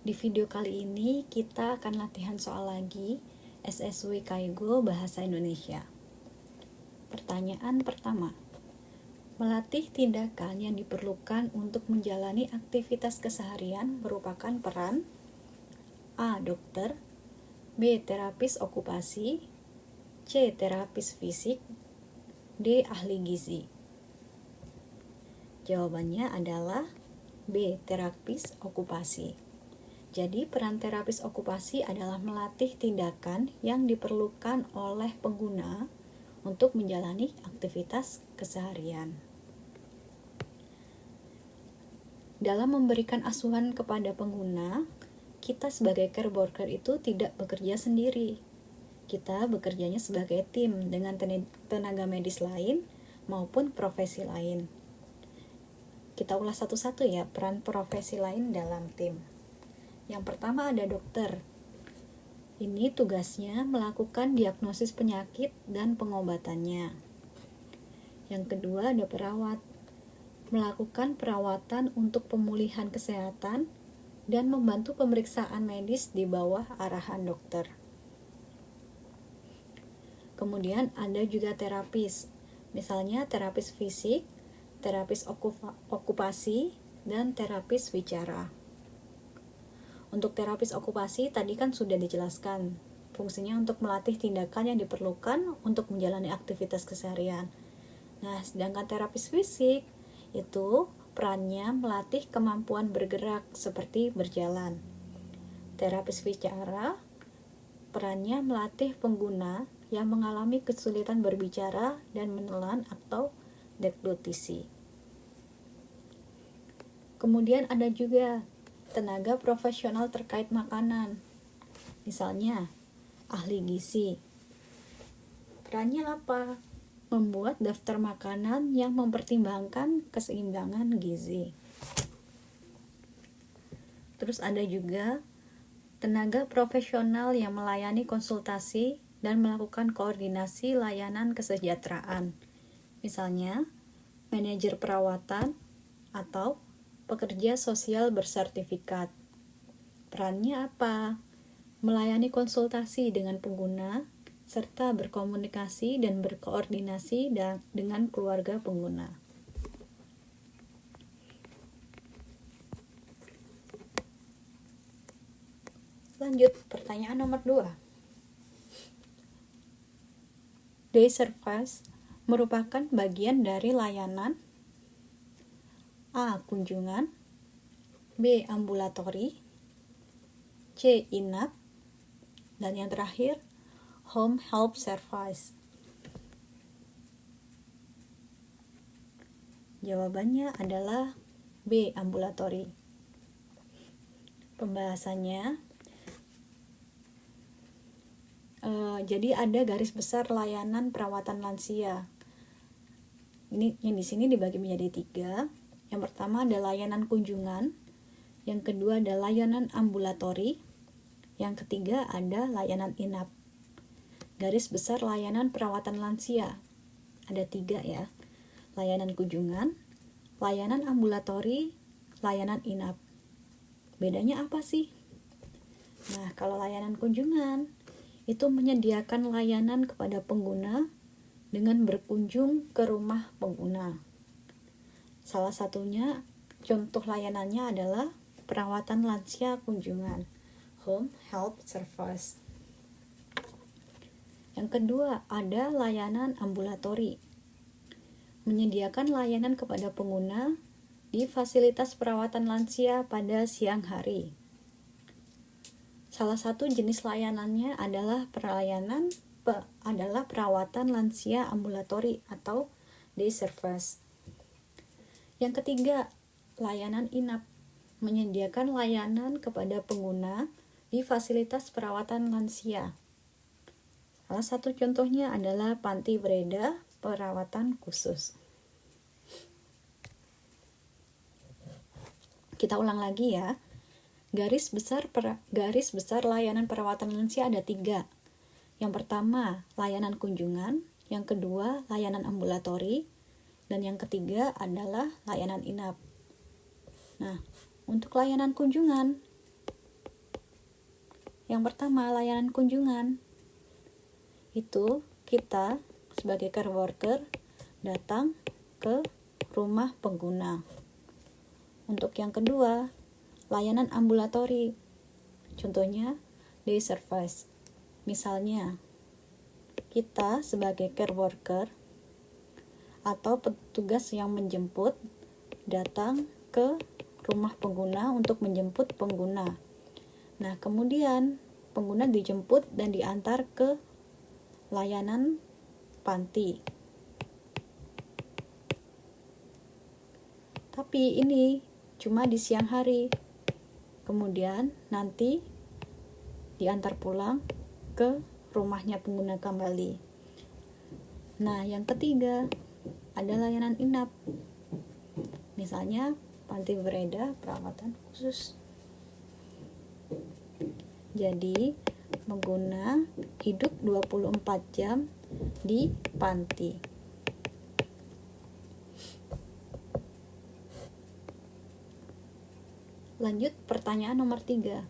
Di video kali ini kita akan latihan soal lagi SSW Kaigo Bahasa Indonesia. Pertanyaan pertama. Melatih tindakan yang diperlukan untuk menjalani aktivitas keseharian merupakan peran A. Dokter, B. Terapis okupasi, C. Terapis fisik, D. Ahli gizi. Jawabannya adalah B. Terapis okupasi. Jadi, peran terapis okupasi adalah melatih tindakan yang diperlukan oleh pengguna untuk menjalani aktivitas keseharian. Dalam memberikan asuhan kepada pengguna, kita sebagai care worker itu tidak bekerja sendiri. Kita bekerjanya sebagai tim dengan tenaga medis lain maupun profesi lain. Kita ulas satu-satu ya, peran profesi lain dalam tim. Yang pertama ada dokter. Ini tugasnya melakukan diagnosis penyakit dan pengobatannya. Yang kedua ada perawat. Melakukan perawatan untuk pemulihan kesehatan dan membantu pemeriksaan medis di bawah arahan dokter. Kemudian ada juga terapis. Misalnya terapis fisik, terapis okupasi, dan terapis wicara. Untuk terapis okupasi tadi kan sudah dijelaskan, fungsinya untuk melatih tindakan yang diperlukan untuk menjalani aktivitas keseharian. Nah, sedangkan terapis fisik itu perannya melatih kemampuan bergerak seperti berjalan. Terapis wicara perannya melatih pengguna yang mengalami kesulitan berbicara dan menelan atau deglutisi. Kemudian ada juga tenaga profesional terkait makanan. Misalnya, ahli gizi. Perannya apa? Membuat daftar makanan yang mempertimbangkan keseimbangan gizi. Terus ada juga tenaga profesional yang melayani konsultasi dan melakukan koordinasi layanan kesejahteraan. Misalnya, manajer perawatan atau pekerja sosial bersertifikat. Perannya apa? Melayani konsultasi dengan pengguna, serta berkomunikasi dan berkoordinasi dengan keluarga pengguna. Lanjut, pertanyaan nomor 2. Day service merupakan bagian dari layanan A. Kunjungan, B. Ambulatori, C. Inap, dan yang terakhir Home Help Service. Jawabannya adalah B. Ambulatori. Pembahasannya, jadi ada garis besar layanan perawatan lansia. Ini yang di sini dibagi menjadi 3. Yang pertama ada layanan kunjungan, yang kedua ada layanan ambulatori, yang ketiga ada layanan inap. Garis besar layanan perawatan lansia ada 3 ya. Layanan kunjungan, layanan ambulatori, layanan inap. Bedanya apa sih? Nah, kalau layanan kunjungan itu menyediakan layanan kepada pengguna dengan berkunjung ke rumah pengguna. Salah satunya contoh layanannya adalah perawatan lansia kunjungan, Home Health Service. Yang kedua, ada layanan ambulatori. Menyediakan layanan kepada pengguna di fasilitas perawatan lansia pada siang hari. Salah satu jenis layanannya adalah perawatan lansia ambulatori atau day service. Yang ketiga, layanan inap. Menyediakan layanan kepada pengguna di fasilitas perawatan lansia. Salah satu contohnya adalah Panti Breda perawatan khusus. Kita ulang lagi ya. Garis besar layanan perawatan lansia ada 3. Yang pertama, layanan kunjungan. Yang kedua, layanan ambulatori. Dan yang ketiga adalah layanan inap. Nah, untuk layanan kunjungan, Yang pertama, layanan kunjungan. Itu kita sebagai care worker datang ke rumah pengguna. Untuk yang kedua, layanan ambulatori. Contohnya, day service. Misalnya, kita sebagai care worker atau petugas yang menjemput datang ke rumah pengguna untuk menjemput pengguna. Nah, kemudian pengguna dijemput dan diantar ke layanan panti. Tapi ini cuma di siang hari. Kemudian nanti diantar pulang ke rumahnya pengguna kembali. Nah, yang ketiga ada layanan inap. Misalnya panti bereda perawatan khusus. Jadi pengguna hidup 24 jam di panti. Lanjut pertanyaan nomor 3.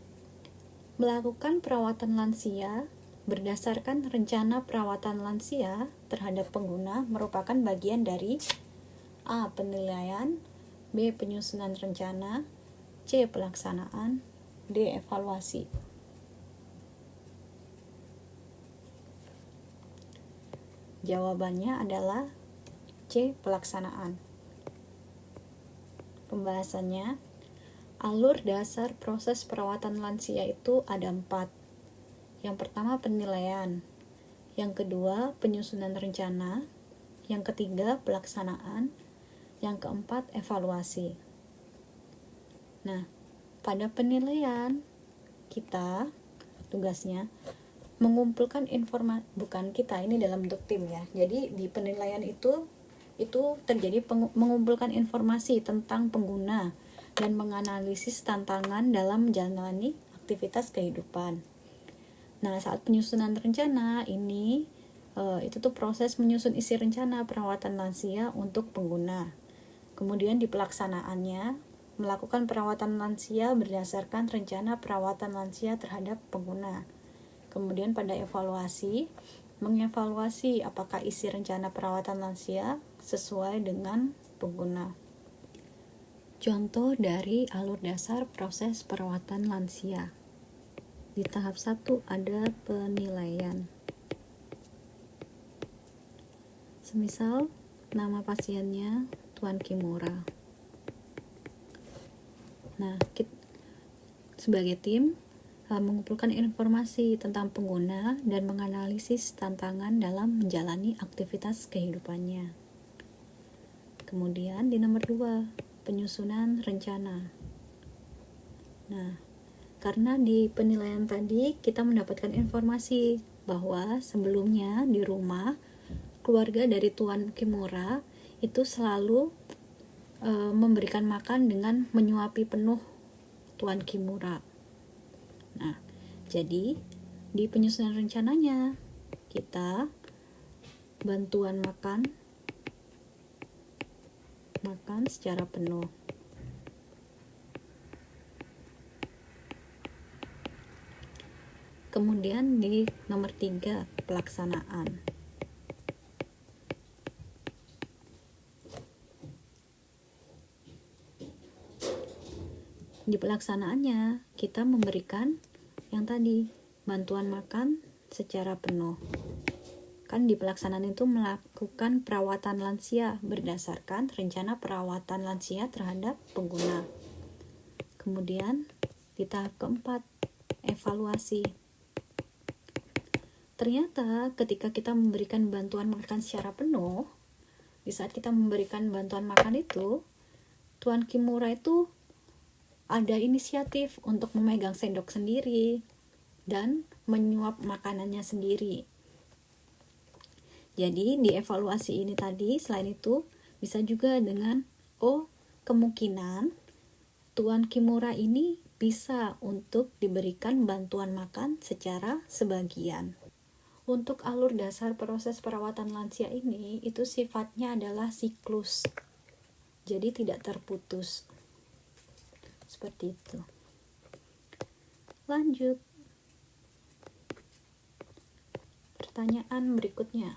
Melakukan perawatan lansia berdasarkan rencana perawatan lansia terhadap pengguna merupakan bagian dari A. Penilaian, B. Penyusunan rencana, C. Pelaksanaan, D. Evaluasi. Jawabannya adalah C. Pelaksanaan. Pembahasannya, alur dasar proses perawatan lansia itu ada 4. Yang pertama penilaian, yang kedua penyusunan rencana, yang ketiga pelaksanaan, yang keempat evaluasi. Nah, pada penilaian kita tugasnya mengumpulkan informasi, bukan kita, ini dalam bentuk tim ya. Jadi di penilaian itu terjadi mengumpulkan informasi tentang pengguna dan menganalisis tantangan dalam menjalani aktivitas kehidupan. Nah, saat penyusunan rencana ini itu tuh proses menyusun isi rencana perawatan lansia untuk pengguna. Kemudian di pelaksanaannya melakukan perawatan lansia berdasarkan rencana perawatan lansia terhadap pengguna. Kemudian pada evaluasi, mengevaluasi apakah isi rencana perawatan lansia sesuai dengan pengguna. Contoh dari alur dasar proses perawatan lansia. Di tahap 1 ada penilaian. Semisal nama pasiennya Tuan Kimura. Nah, kita sebagai tim mengumpulkan informasi tentang pengguna dan menganalisis tantangan dalam menjalani aktivitas kehidupannya. Kemudian di nomor 2, penyusunan rencana. Nah, karena di penilaian tadi kita mendapatkan informasi bahwa sebelumnya di rumah keluarga dari Tuan Kimura itu selalu memberikan makan dengan menyuapi penuh Tuan Kimura. Nah, jadi di penyusunan rencananya kita bantuan makan secara penuh. Kemudian di nomor 3, pelaksanaan. Di pelaksanaannya kita memberikan yang tadi, bantuan makan secara penuh. Kan di pelaksanaan itu melakukan perawatan lansia berdasarkan rencana perawatan lansia terhadap pengguna. Kemudian di tahap keempat, evaluasi. Ternyata ketika kita memberikan bantuan makan secara penuh, di saat kita memberikan bantuan makan itu, Tuan Kimura itu ada inisiatif untuk memegang sendok sendiri dan menyuap makanannya sendiri. Jadi di evaluasi ini tadi, selain itu bisa juga dengan kemungkinan Tuan Kimura ini bisa untuk diberikan bantuan makan secara sebagian. Untuk alur dasar proses perawatan lansia ini itu sifatnya adalah siklus. Jadi tidak terputus. Seperti itu. Lanjut. Pertanyaan berikutnya.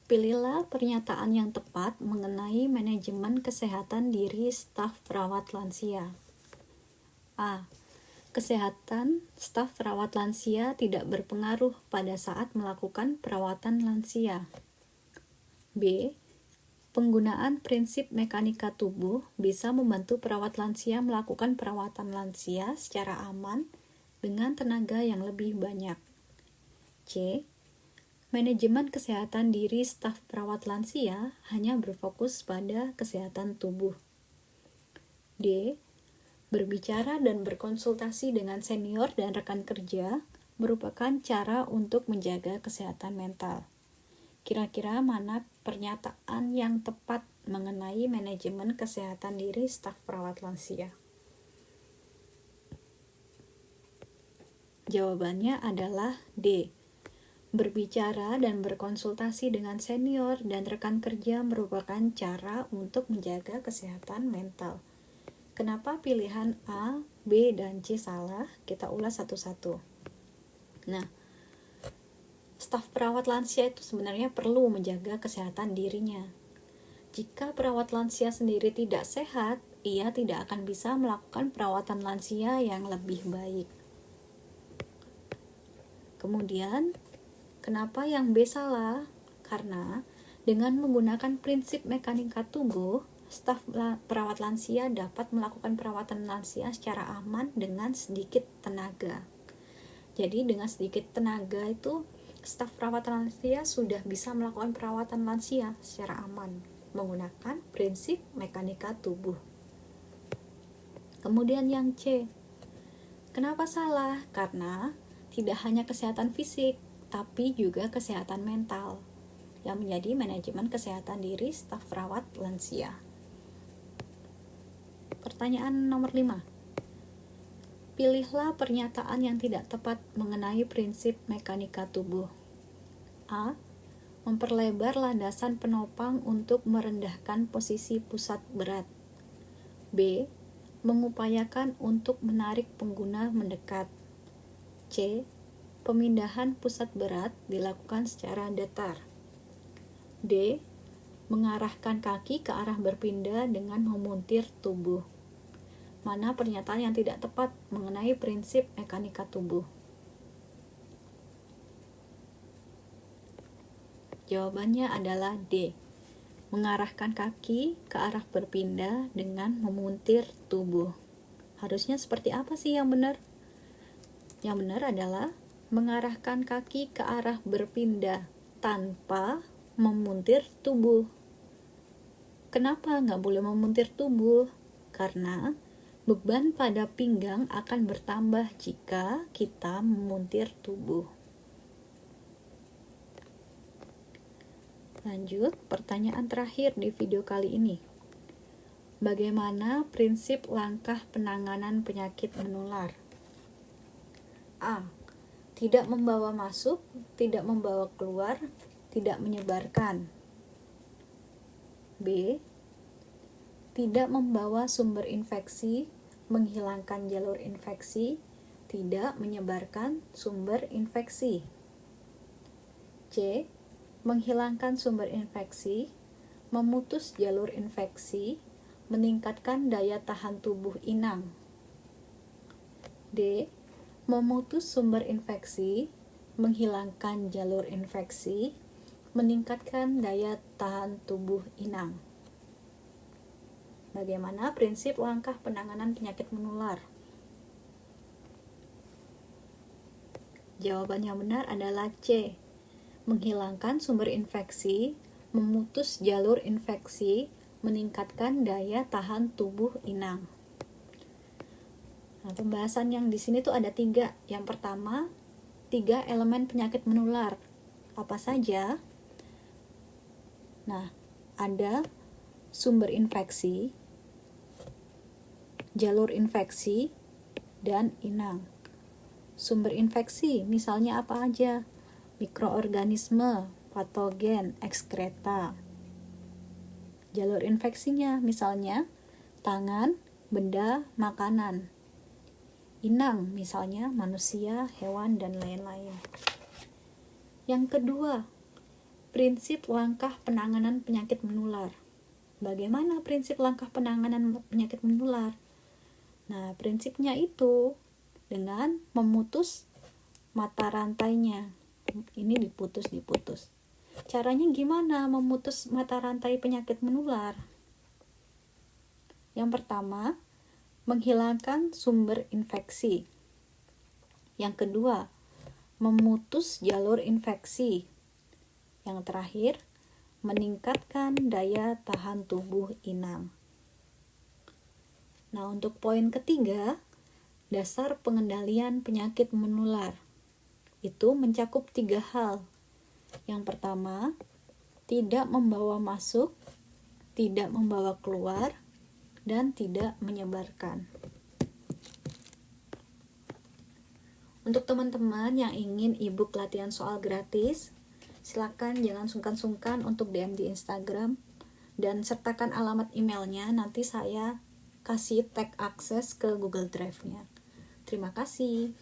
Pilihlah pernyataan yang tepat mengenai manajemen kesehatan diri staf perawat lansia. A. Kesehatan staf perawat lansia tidak berpengaruh pada saat melakukan perawatan lansia. B. Penggunaan prinsip mekanika tubuh bisa membantu perawat lansia melakukan perawatan lansia secara aman dengan tenaga yang lebih banyak. C. Manajemen kesehatan diri staf perawat lansia hanya berfokus pada kesehatan tubuh. D. Berbicara dan berkonsultasi dengan senior dan rekan kerja merupakan cara untuk menjaga kesehatan mental. Kira-kira mana pernyataan yang tepat mengenai manajemen kesehatan diri staf perawat lansia? Jawabannya adalah D. Berbicara dan berkonsultasi dengan senior dan rekan kerja merupakan cara untuk menjaga kesehatan mental. Kenapa pilihan A, B, dan C salah? Kita ulas satu-satu. Nah, staf perawat lansia itu sebenarnya perlu menjaga kesehatan dirinya. Jika perawat lansia sendiri tidak sehat, ia tidak akan bisa melakukan perawatan lansia yang lebih baik. Kemudian, kenapa yang B salah? Karena dengan menggunakan prinsip mekanika tubuh, staf perawat lansia dapat melakukan perawatan lansia secara aman dengan sedikit tenaga. Jadi dengan sedikit tenaga itu, staf perawat lansia sudah bisa melakukan perawatan lansia secara aman menggunakan prinsip mekanika tubuh. Kemudian yang C. Kenapa salah? Karena tidak hanya kesehatan fisik, tapi juga kesehatan mental yang menjadi manajemen kesehatan diri staf perawat lansia. Pertanyaan nomor 5. Pilihlah pernyataan yang tidak tepat mengenai prinsip mekanika tubuh. A. Memperlebar landasan penopang untuk merendahkan posisi pusat berat. B. Mengupayakan untuk menarik pengguna mendekat. C. Pemindahan pusat berat dilakukan secara datar. D. Mengarahkan kaki ke arah berpindah dengan memuntir tubuh. Mana pernyataan yang tidak tepat mengenai prinsip mekanika tubuh? Jawabannya adalah D. Mengarahkan kaki ke arah berpindah dengan memuntir tubuh. Harusnya seperti apa sih yang benar? Yang benar adalah mengarahkan kaki ke arah berpindah tanpa memuntir tubuh. Kenapa nggak boleh memuntir tubuh? Karena beban pada pinggang akan bertambah jika kita memuntir tubuh. Lanjut, pertanyaan terakhir di video kali ini. Bagaimana prinsip langkah penanganan penyakit menular? A. Tidak membawa masuk, tidak membawa keluar, tidak menyebarkan. B. Tidak membawa sumber infeksi, menghilangkan jalur infeksi, tidak menyebarkan sumber infeksi. C. Menghilangkan sumber infeksi, memutus jalur infeksi, meningkatkan daya tahan tubuh inang. D. Memutus sumber infeksi, menghilangkan jalur infeksi, meningkatkan daya tahan tubuh inang. Bagaimana prinsip langkah penanganan penyakit menular? Jawaban yang benar adalah C. Menghilangkan sumber infeksi, memutus jalur infeksi, meningkatkan daya tahan tubuh inang. Nah, pembahasan yang di sini tuh ada 3. Yang pertama, 3 elemen penyakit menular. Apa saja? Nah, ada sumber infeksi, jalur infeksi, dan inang. Sumber infeksi misalnya apa aja? Mikroorganisme, patogen, ekskreta. Jalur infeksinya misalnya tangan, benda, makanan. inang, misalnya manusia, hewan, dan lain-lain. Yang kedua, prinsip langkah penanganan penyakit menular. Bagaimana prinsip langkah penanganan penyakit menular? Nah, prinsipnya itu dengan memutus mata rantainya. Ini diputus. Caranya gimana memutus mata rantai penyakit menular? Yang pertama, menghilangkan sumber infeksi. Yang kedua, memutus jalur infeksi. Yang terakhir, meningkatkan daya tahan tubuh inang. Nah, untuk poin ketiga, dasar pengendalian penyakit menular. Itu mencakup 3 hal. Yang pertama, tidak membawa masuk, tidak membawa keluar, dan tidak menyebarkan. Untuk teman-teman yang ingin e-book latihan soal gratis, silakan jangan sungkan-sungkan untuk DM di Instagram dan sertakan alamat emailnya, nanti saya kasih tag akses ke Google Drive-nya. Terima kasih.